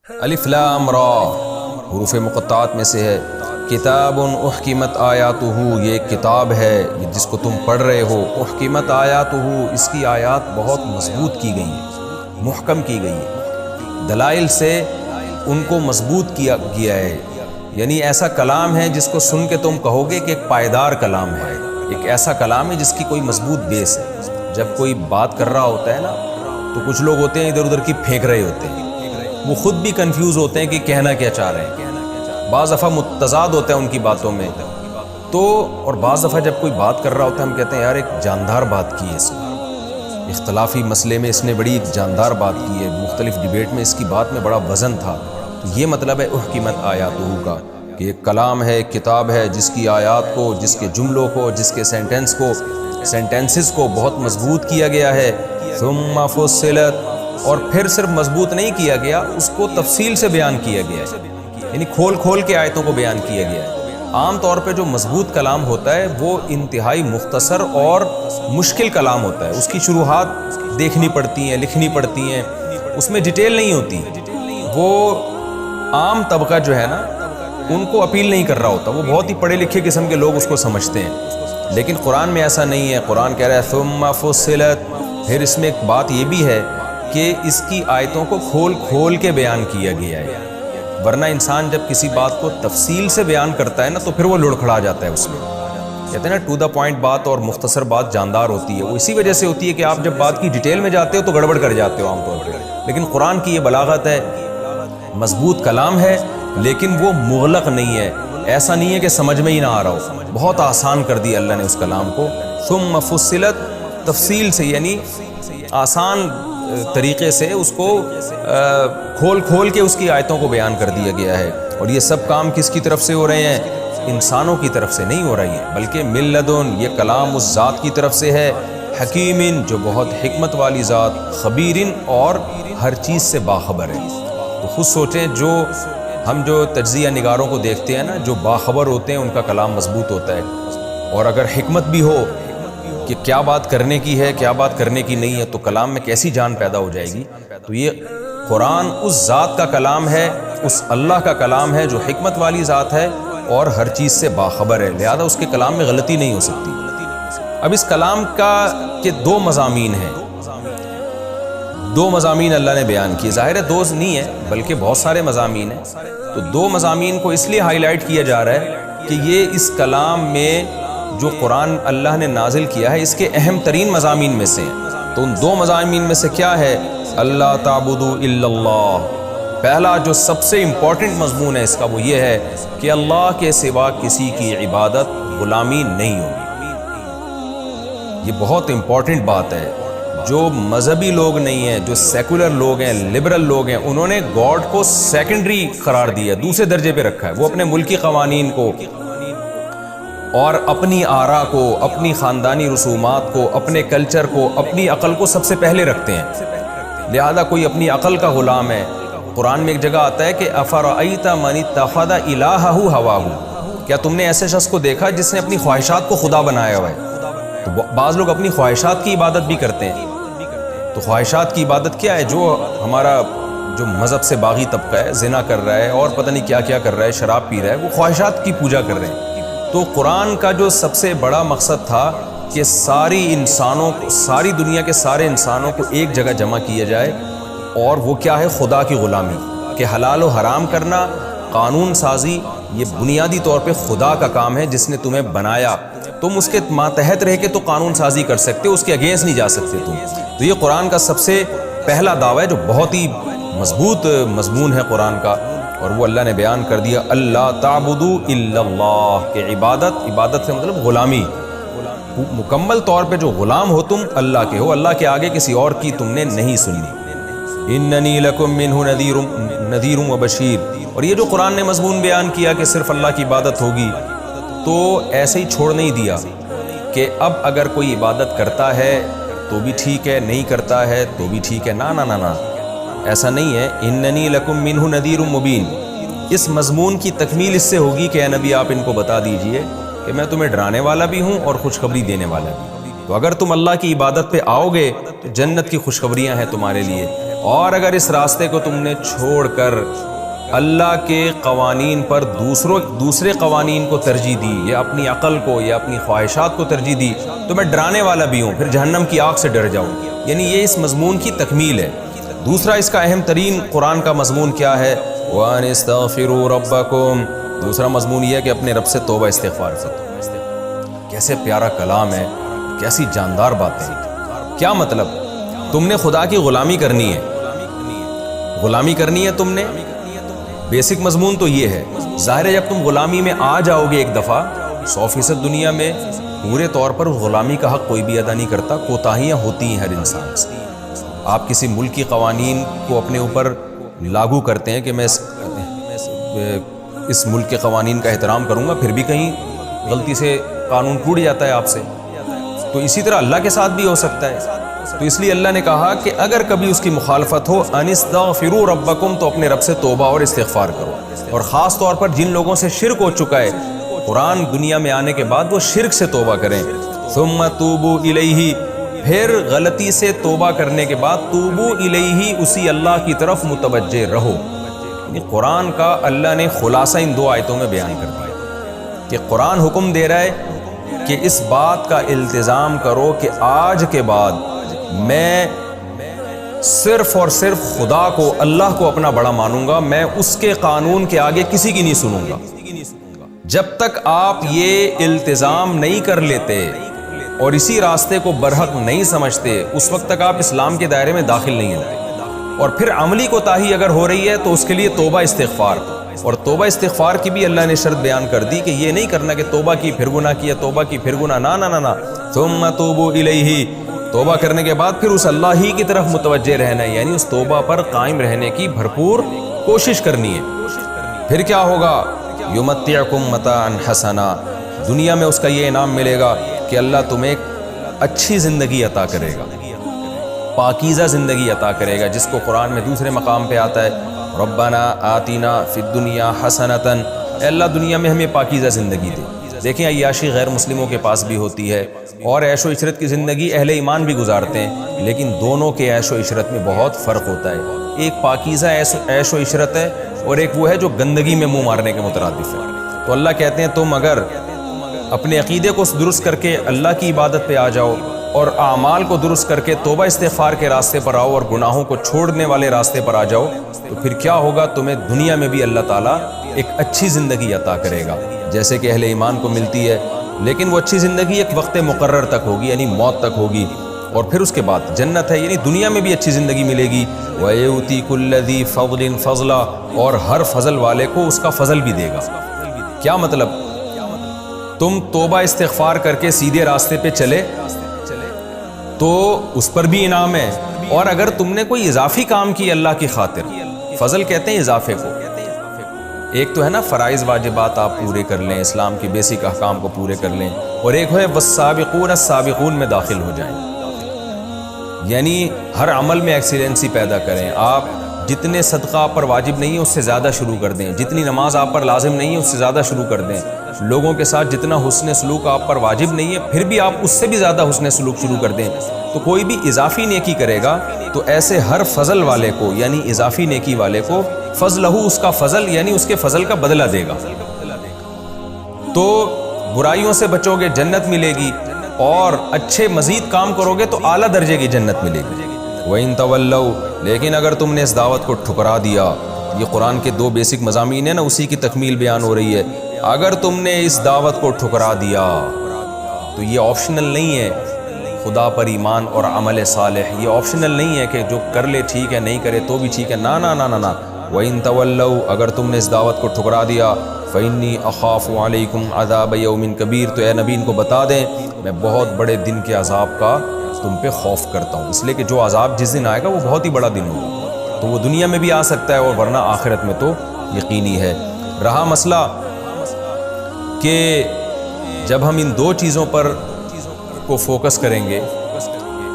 الف لام را حروف مقطعات میں سے ہے۔ کتاب احکمت آیاتہ، یہ ایک کتاب ہے جس کو تم پڑھ رہے ہو۔ احکمت آیاتہ، اس کی آیات بہت مضبوط کی گئی ہیں، محکم کی گئی ہیں، دلائل سے ان کو مضبوط کیا گیا ہے۔ یعنی ایسا کلام ہے جس کو سن کے تم کہو گے کہ ایک پائیدار کلام ہے، ایک ایسا کلام ہے جس کی کوئی مضبوط بیس ہے۔ جب کوئی بات کر رہا ہوتا ہے نا تو کچھ لوگ ہوتے ہیں ادھر ادھر کی پھینک رہے ہوتے ہیں، وہ خود بھی کنفیوز ہوتے ہیں کہ کہنا کیا چاہ رہے ہیں، بعض دفعہ متضاد ہوتا ہے ان کی باتوں میں تو، اور بعض دفعہ جب کوئی بات کر رہا ہوتا ہے ہم کہتے ہیں یار ایک جاندار بات کی ہے اس نے، اختلافی مسئلے میں اس نے بڑی جاندار بات کی ہے، مختلف ڈیبیٹ میں اس کی بات میں بڑا وزن تھا۔ تو یہ مطلب ہے احکمت آیاتہ کا، کہ ایک کلام ہے، کتاب ہے جس کی آیات کو، جس کے جملوں کو، جس کے سینٹنسز کو بہت مضبوط کیا گیا ہے۔ ثم فصلت، اور پھر صرف مضبوط نہیں کیا گیا، اس کو تفصیل سے بیان کیا گیا ہے، یعنی کھول کھول کے آیتوں کو بیان کیا گیا ہے۔ عام طور پہ جو مضبوط کلام ہوتا ہے وہ انتہائی مختصر اور مشکل کلام ہوتا ہے، اس کی شروحات دیکھنی پڑتی ہیں، لکھنی پڑتی ہیں، اس میں ڈیٹیل نہیں ہوتی، وہ عام طبقہ جو ہے نا ان کو اپیل نہیں کر رہا ہوتا، وہ بہت ہی پڑھے لکھے قسم کے لوگ اس کو سمجھتے ہیں۔ لیکن قرآن میں ایسا نہیں ہے، قرآن کہہ رہا ہے ثم فصلت، پھر اس میں ایک بات یہ بھی ہے کہ اس کی آیتوں کو کھول کھول کے بیان کیا گیا ہے، ورنہ انسان جب کسی بات کو تفصیل سے بیان کرتا ہے نا تو پھر وہ لڑکھڑا جاتا ہے اس میں، کہتے ہیں نا ٹو دا پوائنٹ بات اور مختصر بات جاندار ہوتی ہے، وہ اسی وجہ سے ہوتی ہے کہ آپ جب بات کی ڈیٹیل میں جاتے ہو تو گڑبڑ کر جاتے ہو عام طور پہ۔ لیکن قرآن کی یہ بلاغت ہے، مضبوط کلام ہے لیکن وہ مغلق نہیں ہے، ایسا نہیں ہے کہ سمجھ میں ہی نہ آ رہا ہو، بہت آسان کر دیا اللہ نے اس کلام کو۔ ثم فصلت، تفصیل سے یعنی آسان طریقے سے اس کو کھول کھول کے اس کی آیتوں کو بیان کر دیا گیا ہے۔ اور یہ سب کام کس کی طرف سے ہو رہے ہیں؟ انسانوں کی طرف سے نہیں ہو رہی ہے، بلکہ من لدن، یہ کلام اس ذات کی طرف سے ہے، حکیم، جو بہت حکمت والی ذات، خبیر، اور ہر چیز سے باخبر ہے۔ تو خود سوچیں، ہم جو تجزیہ نگاروں کو دیکھتے ہیں نا، جو باخبر ہوتے ہیں ان کا کلام مضبوط ہوتا ہے، اور اگر حکمت بھی ہو کہ کیا بات کرنے کی ہے کیا بات کرنے کی نہیں ہے تو کلام میں کیسی جان پیدا ہو جائے گی۔ تو یہ قرآن اس ذات کا کلام ہے، اس اللہ کا کلام ہے جو حکمت والی ذات ہے اور ہر چیز سے باخبر ہے، لہذا اس کے کلام میں غلطی نہیں ہو سکتی۔ اب اس کلام کے دو مضامین ہیں، دو مضامین اللہ نے بیان کیے، ظاہر ہے دو نہیں ہے بلکہ بہت سارے مضامین ہیں، تو دو مضامین کو اس لیے ہائی لائٹ کیا جا رہا ہے کہ یہ اس کلام میں جو قرآن اللہ نے نازل کیا ہے اس کے اہم ترین مضامین میں سے ہیں۔ تو ان دو مضامین میں سے کیا ہے؟ اللہ تعبدوا الا اللہ، پہلا جو سب سے امپورٹنٹ مضمون ہے اس کا وہ یہ ہے کہ اللہ کے سوا کسی کی عبادت غلامی نہیں ہوگی۔ یہ بہت امپورٹنٹ بات ہے۔ جو مذہبی لوگ نہیں ہیں، جو سیکولر لوگ ہیں، لبرل لوگ ہیں، انہوں نے گاڈ کو سیکنڈری قرار دیا، دوسرے درجے پہ رکھا ہے، وہ اپنے ملکی قوانین کو اور اپنی آراء کو، اپنی خاندانی رسومات کو، اپنے کلچر کو، اپنی عقل کو سب سے پہلے رکھتے ہیں، لہذا کوئی اپنی عقل کا غلام ہے۔ قرآن میں ایک جگہ آتا ہے کہ افرأیت من اتخذ الہہ ہواہ، کیا تم نے ایسے شخص کو دیکھا جس نے اپنی خواہشات کو خدا بنایا ہوا ہے؟ تو بعض لوگ اپنی خواہشات کی عبادت بھی کرتے ہیں۔ تو خواہشات کی عبادت کیا ہے؟ جو ہمارا جو مذہب سے باغی طبقہ ہے، زنا کر رہا ہے اور پتہ نہیں کیا کیا کر رہا ہے، شراب پی رہا ہے، وہ خواہشات کی پوجا کر رہے ہیں۔ تو قرآن کا جو سب سے بڑا مقصد تھا کہ ساری دنیا کے سارے انسانوں کو ایک جگہ جمع کیا جائے، اور وہ کیا ہے؟ خدا کی غلامی، کہ حلال و حرام کرنا، قانون سازی، یہ بنیادی طور پہ خدا کا کام ہے جس نے تمہیں بنایا، تم اس کے ماتحت رہ کے تو قانون سازی کر سکتے ہو، اس کے اگینسٹ نہیں جا سکتے تم۔ تو یہ قرآن کا سب سے پہلا دعویٰ ہے جو بہت ہی مضبوط مضمون ہے قرآن کا، اور وہ اللہ نے بیان کر دیا اللہ تعبدوا الا اللہ، کہ عبادت سے مطلب غلامی، مکمل طور پہ جو غلام ہو تم اللہ کے ہو، اللہ کے آگے کسی اور کی تم نے نہیں سننی۔ اننی لکم منہ نذیر و بشیر، اور یہ جو قرآن نے مضمون بیان کیا کہ صرف اللہ کی عبادت ہوگی، تو ایسے ہی چھوڑ نہیں دیا کہ اب اگر کوئی عبادت کرتا ہے تو بھی ٹھیک ہے، نہیں کرتا ہے تو بھی ٹھیک ہے، نا، ایسا نہیں ہے۔ اننی لکم منہ نذیر مبین، اس مضمون کی تکمیل اس سے ہوگی کہ اے نبی آپ ان کو بتا دیجئے کہ میں تمہیں ڈرانے والا بھی ہوں اور خوشخبری دینے والا بھی۔ تو اگر تم اللہ کی عبادت پہ آؤ گے تو جنت کی خوشخبریاں ہیں تمہارے لیے، اور اگر اس راستے کو تم نے چھوڑ کر اللہ کے قوانین پر دوسرے قوانین کو ترجیح دی یا اپنی عقل کو یا اپنی خواہشات کو ترجیح دی تو میں ڈرانے والا بھی ہوں، پھر جہنم کی آگ سے ڈر جاؤ۔ یعنی یہ اس مضمون کی تکمیل ہے۔ دوسرا اس کا اہم ترین قرآن کا مضمون کیا ہے؟ وَأَنِ اسْتَغْفِرُوا رَبَّكُمْ۔ دوسرا مضمون یہ ہے کہ اپنے رب سے توبہ استغفار کرو۔ کیسے پیارا کلام ہے، کیسی جاندار باتیں ہیں۔ کیا مطلب؟ تم نے خدا کی غلامی کرنی ہے، غلامی کرنی ہے تم نے، بیسک مضمون تو یہ ہے۔ ظاہر ہے جب تم غلامی میں آ جاؤ گے ایک دفعہ 100% دنیا میں پورے طور پر غلامی کا حق کوئی بھی ادا نہیں کرتا، کوتاہیاں ہوتی ہیں ہر انسان سے۔ آپ کسی ملک کی قوانین کو اپنے اوپر لاگو کرتے ہیں کہ میں اس ملک کے قوانین کا احترام کروں گا، پھر بھی کہیں غلطی سے قانون ٹوٹ جاتا ہے آپ سے، تو اسی طرح اللہ کے ساتھ بھی ہو سکتا ہے۔ تو اس لیے اللہ نے کہا کہ اگر کبھی اس کی مخالفت ہو ان استغفروا ربکم، تو اپنے رب سے توبہ اور استغفار کرو۔ اور خاص طور پر جن لوگوں سے شرک ہو چکا ہے، قرآن دنیا میں آنے کے بعد وہ شرک سے توبہ کریں۔ ثم توبوا الیہ، پھر غلطی سے توبہ کرنے کے بعد توبوا الیہ، اسی اللہ کی طرف متوجہ رہو۔ یعنی قرآن کا اللہ نے خلاصہ ان 2 آیتوں میں بیان کر دیا کہ قرآن حکم دے رہا ہے کہ اس بات کا التزام کرو کہ آج کے بعد میں صرف اور صرف خدا کو، اللہ کو اپنا بڑا مانوں گا، میں اس کے قانون کے آگے کسی کی نہیں سنوں گا۔ جب تک آپ یہ التزام نہیں کر لیتے اور اسی راستے کو برحق نہیں سمجھتے، اس وقت تک آپ اسلام کے دائرے میں داخل نہیں ہوتے۔ اور پھر عملی کوتاہی اگر ہو رہی ہے تو اس کے لیے توبہ استغفار، اور توبہ استغفار کی بھی اللہ نے شرط بیان کر دی کہ یہ نہیں کرنا کہ توبہ کی پھر گناہ کیا، توبہ کی پھر گناہ، نہ نہ نہ۔ ثم توبوا الیہ، توبہ کرنے کے بعد پھر اس اللہ ہی کی طرف متوجہ رہنا ہے، یعنی اس توبہ پر قائم رہنے کی بھرپور کوشش کرنی ہے۔ پھر کیا ہوگا؟ یمتعکم متاعا حسنا، دنیا میں اس کا یہ انعام ملے گا کہ اللہ تمہیں ایک اچھی زندگی عطا کرے گا، پاکیزہ زندگی عطا کرے گا، جس کو قرآن میں دوسرے مقام پہ آتا ہے ربنا آتینا فی الدنیا حسنۃ، اے اللہ دنیا میں ہمیں پاکیزہ زندگی دے۔ دیکھیں عیاشی غیر مسلموں کے پاس بھی ہوتی ہے، اور عیش و عشرت کی زندگی اہل ایمان بھی گزارتے ہیں، لیکن دونوں کے عیش و عشرت میں بہت فرق ہوتا ہے۔ ایک پاکیزہ عیش و عشرت ہے، اور ایک وہ ہے جو گندگی میں منہ مارنے کے مترادف ہے۔ تو اللہ کہتے ہیں تم اگر اپنے عقیدے کو درست کر کے اللہ کی عبادت پہ آ جاؤ اور اعمال کو درست کر کے توبہ استغفار کے راستے پر آؤ اور گناہوں کو چھوڑنے والے راستے پر آ جاؤ، تو پھر کیا ہوگا؟ تمہیں دنیا میں بھی اللہ تعالیٰ ایک اچھی زندگی عطا کرے گا جیسے کہ اہل ایمان کو ملتی ہے، لیکن وہ اچھی زندگی ایک وقت مقرر تک ہوگی، یعنی موت تک ہوگی، اور پھر اس کے بعد جنت ہے، یعنی دنیا میں بھی اچھی زندگی ملے گی۔ وَيُؤْتِي كُلَّ ذِي فَضْلٍ فَضْلًا، اور ہر فضل والے کو اس کا فضل بھی دے گا۔ کیا مطلب؟ تم توبہ استغفار کر کے سیدھے راستے پہ چلے تو اس پر بھی انعام ہے، اور اگر تم نے کوئی اضافی کام کی اللہ کی خاطر، فضل کہتے ہیں اضافے کو، ایک تو ہے نا فرائض واجبات آپ پورے کر لیں، اسلام کے بیسک احکام کو پورے کر لیں، اور ایک ہے والسابقون السابقون میں داخل ہو جائیں، یعنی ہر عمل میں ایکسیلنسی پیدا کریں۔ آپ جتنے صدقہ آپ پر واجب نہیں ہے اس سے زیادہ شروع کر دیں، جتنی نماز آپ پر لازم نہیں ہے اس سے زیادہ شروع کر دیں، لوگوں کے ساتھ جتنا حسن سلوک آپ پر واجب نہیں ہے پھر بھی آپ اس سے بھی زیادہ حسن سلوک شروع کر دیں۔ تو کوئی بھی اضافی نیکی کرے گا تو ایسے ہر فضل والے کو، یعنی اضافی نیکی والے کو، فضلہ، اس کا فضل یعنی اس کے فضل کا بدلہ دے گا۔ تو برائیوں سے بچو گے جنت ملے گی، اور اچھے مزید کام کرو گے تو اعلیٰ درجے کی جنت ملے گی۔ وَإِن تَوَلَّوْا، لیکن اگر تم نے اس دعوت کو ٹھکرا دیا، یہ قرآن کے 2 بیسک مضامین ہیں نا، اسی کی تکمیل بیان ہو رہی ہے۔ اگر تم نے اس دعوت کو ٹھکرا دیا تو یہ آپشنل نہیں ہے، خدا پر ایمان اور عمل صالح یہ آپشنل نہیں ہے کہ جو کر لے ٹھیک ہے، نہیں کرے تو بھی ٹھیک ہے، نہ نہ نہ نہ۔ وَإِن تَوَلَّوْا، اگر تم نے اس دعوت کو ٹھکرا دیا، فَإِنِّي أَخَافُ عَلَيْكُمْ عَذَابَ يَوْمٍ كَبِيرٍ، تو اے نبی ان کو بتا دیں میں بہت بڑے دن کے عذاب کا تم پہ خوف کرتا ہوں، اس لیے کہ جو عذاب جس دن آئے گا وہ بہت ہی بڑا دن ہوگا، تو وہ دنیا میں بھی آ سکتا ہے اور ورنہ آخرت میں تو یقینی ہے۔ رہا مسئلہ کہ جب ہم ان 2 چیزوں پر کو فوکس کریں گے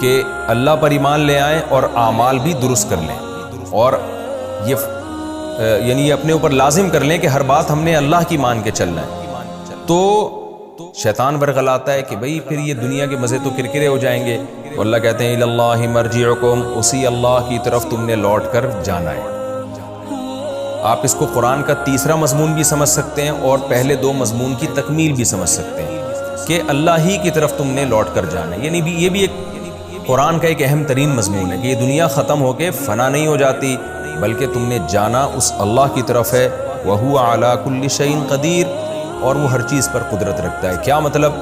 کہ اللہ پر ایمان لے آئیں اور اعمال بھی درست کر لیں، اور یعنی یہ اپنے اوپر لازم کر لیں کہ ہر بات ہم نے اللہ کی مان کے چلنا ہے، تو شیطان ورغلاتا ہے کہ بھئی پھر یہ دنیا کے مزے تو کرکرے ہو جائیں گے، تو اللہ کہتے ہیں الاللہ مرجعکم، اسی اللہ کی طرف تم نے لوٹ کر جانا ہے۔ آپ اس کو قرآن کا تیسرا مضمون بھی سمجھ سکتے ہیں اور پہلے دو مضمون کی تکمیل بھی سمجھ سکتے ہیں کہ اللہ ہی کی طرف تم نے لوٹ کر جانا ہے۔ یعنی یہ بھی ایک قرآن کا ایک اہم ترین مضمون ہے کہ یہ دنیا ختم ہو کے فنا نہیں ہو جاتی، بلکہ تم نے جانا اس اللہ کی طرف ہے۔ وَهُوَ عَلَى كُلِّ شَيْءٍ قَدِيرٌ، اور وہ ہر چیز پر قدرت رکھتا ہے۔ کیا مطلب؟